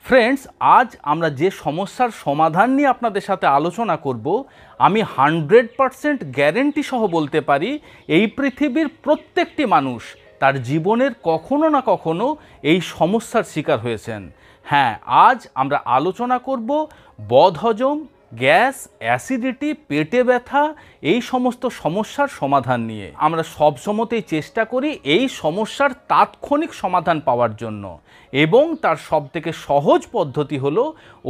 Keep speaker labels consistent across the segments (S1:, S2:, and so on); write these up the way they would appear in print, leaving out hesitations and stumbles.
S1: Friends, আজ আমরা যে সমস্যার সমাধান নিয়ে আপনাদের সাথে আলোচনা করব, আমি 100% গ্যারেন্টি সহ বলতে পারি এই পৃথিবীর প্রত্যেকটি মানুষ তার জীবনের কখনো না কখনো এই সমস্যার শিকার হয়েছেন। হ্যাঁ, আজ আমরা আলোচনা করব বদহজম, গ্যাস, অ্যাসিডিটি, পেটে ব্যথা, এই সমস্ত সমস্যার সমাধান নিয়ে। আমরা সবসময়তেই চেষ্টা করি এই সমস্যার তাৎক্ষণিক সমাধান পাওয়ার জন্য, এবং তার সবথেকে সহজ পদ্ধতি হলো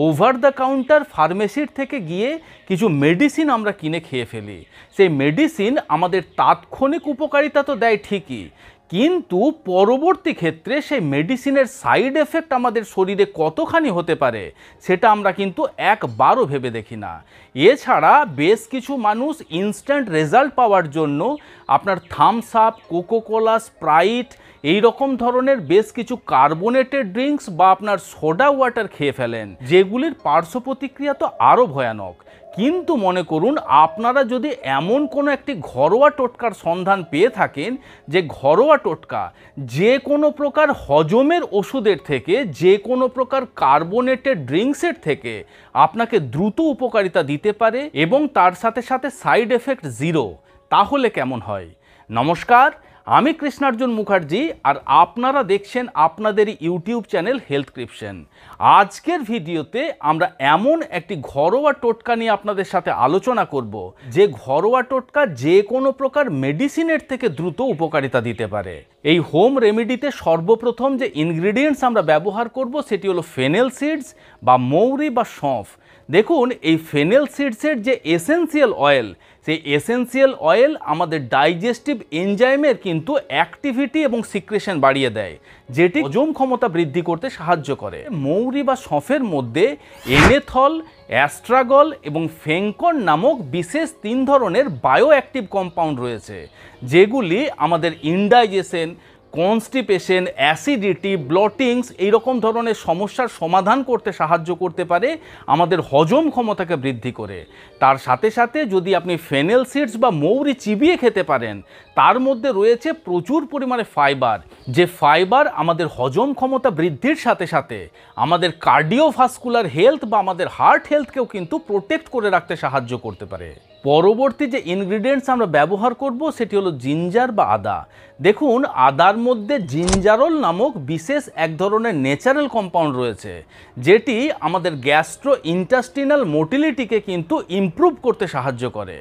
S1: ওভার দ্য কাউন্টার ফার্মেসির থেকে গিয়ে কিছু মেডিসিন আমরা কিনে খেয়ে ফেলি। সেই মেডিসিন আমাদের তাৎক্ষণিক উপকারিতা তো দেয় ঠিকই, কিন্তু পরবর্তী ক্ষেত্রে সেই মেডিসিনের সাইড এফেক্ট আমাদের শরীরে কতখানি হতে পারে সেটা আমরা কিন্তু একবারও ভেবে দেখি না। এছাড়া বেশ কিছু মানুষ ইনস্ট্যান্ট রেজাল্ট পাওয়ার জন্য আপনার থামস আপ, কোকোকোলা, স্প্রাইট, এই রকম ধরনের বেশ কিছু কার্বোনেটেড ড্রিঙ্কস বা আপনার সোডা ওয়াটার খেয়ে ফেলেন, যেগুলির পার্শ্ব প্রতিক্রিয়া তো আরও ভয়ানক। কিন্তু মনে করুন, আপনারা যদি এমন কোনো একটি ঘরোয়া টোটকার সন্ধান পেয়ে থাকেন, যে ঘরোয়া টোটকা যে কোনো প্রকার হজমের ওষুধের থেকে, যে কোনো প্রকার কার্বোনেটেড ড্রিঙ্কসের থেকে আপনাকে দ্রুত উপকারিতা দিতে পারে এবং তার সাথে সাথে সাইড এফেক্ট জিরো, তাহলে কেমন হয়? নমস্কার, আমি কৃষ্ণার্জুন মুখার্জি, আর আপনারা দেখছেন আপনাদের ইউটিউব চ্যানেল হেলথক্রিপশন। আজকের ভিডিওতে আমরা এমন একটি ঘরোয়া টোটকা নিয়ে আপনাদের সাথে আলোচনা করব, যে ঘরোয়া টোটকা যে কোনো প্রকার মেডিসিনের থেকে দ্রুত উপকারিতা দিতে পারে। এই হোম রেমেডিতে সর্বপ্রথম যে ইনগ্রিডিয়েন্টস আমরা ব্যবহার করব সেটি হলো ফেনেল সিডস বা মৌরি বা সঁফ। দেখুন, এই ফেনেল সিডসের যে এসেন্সিয়াল অয়েল, সেই এসেন্সিয়াল অয়েল আমাদের ডাইজেস্টিভ এনজাইমের কিন্তু অ্যাক্টিভিটি এবং সিক্রেশন বাড়িয়ে দেয়, যেটি হজম ক্ষমতা বৃদ্ধি করতে সাহায্য করে। মৌরি বা সঁফের মধ্যে এনেথল, অ্যাস্ট্রাগল এবং ফেঙ্কন নামক বিশেষ 3 ধরনের বায়ো অ্যাক্টিভ কম্পাউন্ড রয়েছে, যেগুলি আমাদের ইনডাইজেশন, কনস্টিপেশন, অ্যাসিডিটি, ব্লটিংস, এইরকম ধরনের সমস্যার সমাধান করতে সাহায্য করতে পারে, আমাদের হজম ক্ষমতাকে বৃদ্ধি করে। তার সাথে সাথে যদি আপনি ফেনেল সিডস বা মৌরি চিবিয়ে খেতে পারেন, তার মধ্যে রয়েছে প্রচুর পরিমাণে ফাইবার, যে ফাইবার আমাদের হজম ক্ষমতা বৃদ্ধির সাথে সাথে আমাদের কার্ডিওভাস্কুলার হেলথ বা আমাদের হার্ট হেলথকেও কিন্তু প্রোটেক্ট করে রাখতে সাহায্য করতে পারে। পরবর্তী যে ইনগ্রিডিয়েন্টস আমরা ব্যবহার করব সেটি হলো জিঞ্জার বা আদা। দেখুন, আদার মধ্যে জিঞ্জারল নামক বিশেষ এক ধরনের ন্যাচারাল কম্পাউন্ড রয়েছে, যেটি আমাদের গ্যাস্ট্রো ইন্টেস্টিনাল মোটিলিটিকে কিন্তু ইমপ্রুভ করতে সাহায্য করে।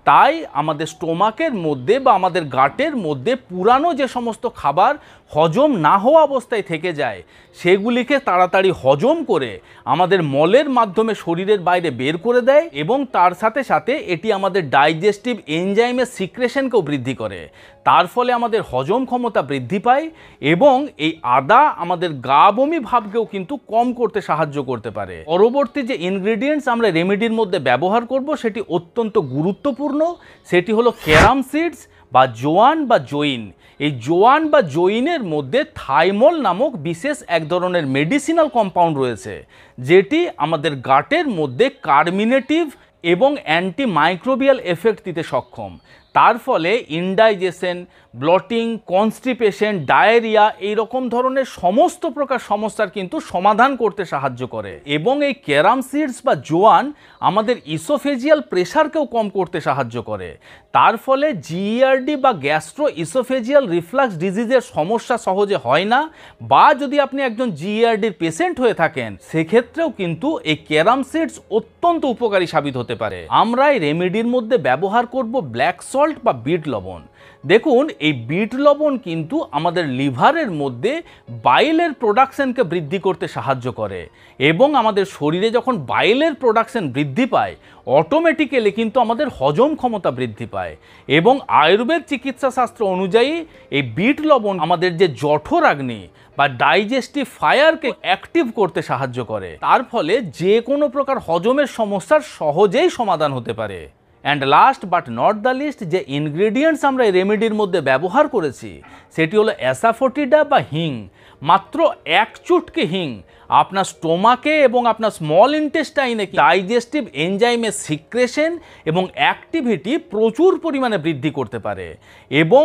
S1: তাই আমাদের স্টোমাকের মধ্যে বা আমাদের গাটের মধ্যে পুরানো যে সমস্ত খাবার হজম না হওয়া অবস্থায় থেকে যায়, সেগুলিকে তাড়াতাড়ি হজম করে আমাদের মলের মাধ্যমে শরীরের বাইরে বের করে দেয়, এবং তার সাথে সাথে এটি আমাদের ডাইজেস্টিভ এনজাইমের সিক্রেশনকেও বৃদ্ধি করে। তার ফলে আমাদের হজম ক্ষমতা বৃদ্ধি পায়, এবং এই আদা আমাদের গা বমি ভাবকেও কিন্তু কম করতে সাহায্য করতে পারে। পরবর্তী যে ইনগ্রিডিয়েন্টস আমরা রেমেডির মধ্যে ব্যবহার করব সেটি অত্যন্ত গুরুত্বপূর্ণ, সেটি হলো ক্যারাম সিডস বা জোয়ান বা জৈন। এই জোয়ান বা জৈনের মধ্যে থাইমল নামক বিশেষ এক ধরনের মেডিসিনাল কম্পাউন্ড রয়েছে, যেটি আমাদের গাটের মধ্যে কার্মিনেটিভ এবং অ্যান্টিমাইক্রোবিয়াল এফেক্ট দিতে সক্ষম। তার ফলে ইনডাইজেশন, ব্লটিং, কনস্টিপেশন, ডায়রিয়া, এই রকম ধরনের সমস্ত প্রকার সমস্যার কিন্তু সমাধান করতে সাহায্য করে। এবং এই ক্যারাম সিডস বা জোয়ান আমাদের ইসোফেজিয়াল প্রেশারকেও কম করতে সাহায্য করে। তার ফলে জিইআরডি বা গ্যাস্ট্রো ইসোফেজিয়াল রিফ্লাক্স ডিজিজের সমস্যা সহজে হয় না, বা যদি আপনি একজন জিইআরডির পেশেন্ট হয়ে থাকেন, সেক্ষেত্রেও কিন্তু এই ক্যারাম সিডস অত্যন্ত উপকারী সাবিত হতে পারে। আমরা এই রেমেডির মধ্যে ব্যবহার করব ব্ল্যাক সল্ট বা বিট লবণ। দেখুন, এই বিট লবণ কিন্তু আমাদের লিভারের মধ্যে বাইলের প্রোডাকশনকে বৃদ্ধি করতে সাহায্য করে, এবং আমাদের শরীরে যখন বাইলের প্রোডাকশন বৃদ্ধি পায়, অটোমেটিক্যালি কিন্তু আমাদের হজম ক্ষমতা বৃদ্ধি পায়। এবং আয়ুর্বেদ চিকিৎসা শাস্ত্র অনুযায়ী এই বিট লবণ আমাদের যে জঠরাগ্নি বা ডাইজেস্টিভ ফায়ারকে অ্যাক্টিভ করতে সাহায্য করে। তার ফলে যে কোনো প্রকার হজমের সমস্যার সহজেই সমাধান হতে পারে। And last but not the least, যে ইনগ্রিডিয়েন্টস আমরা এই রেমেডির মধ্যে ব্যবহার করেছি সেটি হলো অ্যাসাফোটিডা বা হিং মাত্র 1 চুটকি হিং আপনার স্টোমাকে এবং আপনার স্মল ইন্টেস্টাইনে ডাইজেস্টিভ এনজাইমের সিক্রেশন এবং অ্যাক্টিভিটি প্রচুর পরিমাণে বৃদ্ধি করতে পারে এবং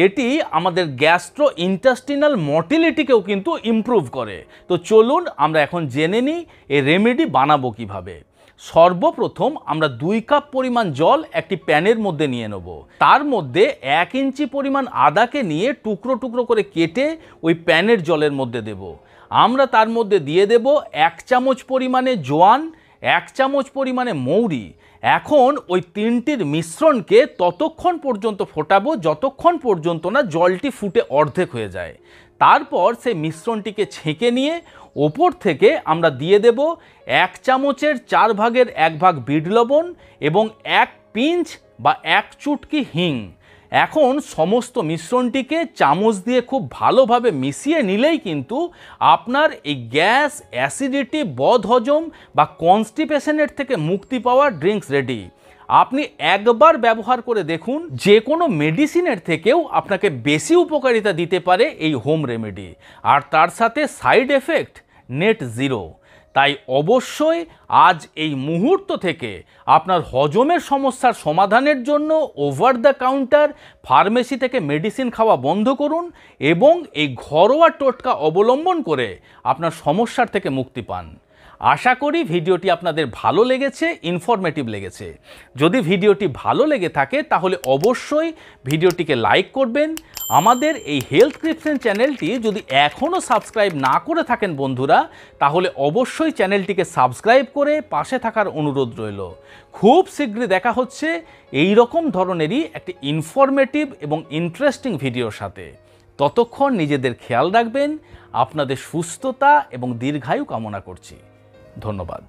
S1: এটি আমাদের গ্যাস্ট্রো ইন্টেস্টিনাল মটিলিটিকেও কিন্তু ইমপ্রুভ করে। তো চলুন আমরা এখন জেনে নিই এই রেমেডি বানাবো কিভাবে। সর্বপ্রথম আমরা 2 কাপ পরিমাণ জল একটি প্যানের মধ্যে নিয়ে নেব। তার মধ্যে 1 ইঞ্চি পরিমাণ আদাকে নিয়ে টুকরো টুকরো করে কেটে ওই প্যানের জলের মধ্যে দেব। আমরা তার মধ্যে দিয়ে দেব 1 চামচ পরিমাণে জোয়ান, 1 চামচ পরিমাণে মৌরি। এখন ওই তিনটির মিশ্রণকে ততক্ষণ পর্যন্ত ফোটাবো যতক্ষণ পর্যন্ত না জলটি ফুটে অর্ধেক হয়ে যায়। তারপর সেই মিশ্রণটিকে ছেঁকে নিয়ে ওপর থেকে আমরা দিয়ে দেব 1 চামচের 4 ভাগের 1 ভাগ বিট লবণ এবং 1 পিঞ্চ বা 1 চুটকি হিং। এখন সমস্ত মিশ্রণটিকে চামচ দিয়ে খুব ভালোভাবে মিশিয়ে নিলেই কিন্তু আপনার এই গ্যাস, অ্যাসিডিটি, বদহজম বা কনস্টিপেশনের থেকে মুক্তি পাওয়ার ড্রিঙ্কস রেডি। আপনি একবার ব্যবহার করে দেখুন, যে কোনো মেডিসিনের থেকেও আপনাকে বেশি উপকারিতা দিতে পারে এই হোম রেমেডি, আর তার সাথে সাইড এফেক্ট নেট জিরো। তাই অবশ্যই আজ এই মুহূর্ত থেকে আপনার হজমের সমস্যার সমাধানের জন্য ওভার দ্য কাউন্টার ফার্মেসি থেকে মেডিসিন খাওয়া বন্ধ করুন এবং এই ঘরোয়া টোটকা অবলম্বন করে আপনার সমস্যার থেকে মুক্তি পান। আশা করি ভিডিওটি আপনাদের ভালো লেগেছে, ইনফরমেটিভ লেগেছে। যদি ভিডিওটি ভালো লেগে থাকে তাহলে অবশ্যই ভিডিওটিকে লাইক করবেন। আমাদের এই হেলথ ক্রিপশন চ্যানেলটি যদি এখনও সাবস্ক্রাইব না করে থাকেন বন্ধুরা, তাহলে অবশ্যই চ্যানেলটিকে সাবস্ক্রাইব করে পাশে থাকার অনুরোধ রইল। খুব শীঘ্রই দেখা হচ্ছে এই রকম ধরনেরই একটি ইনফরমেটিভ এবং ইন্টারেস্টিং ভিডিওর সাথে। ততক্ষণ নিজেদের খেয়াল রাখবেন। আপনাদের সুস্থতা এবং দীর্ঘায়ু কামনা করছি। ধন্যবাদ।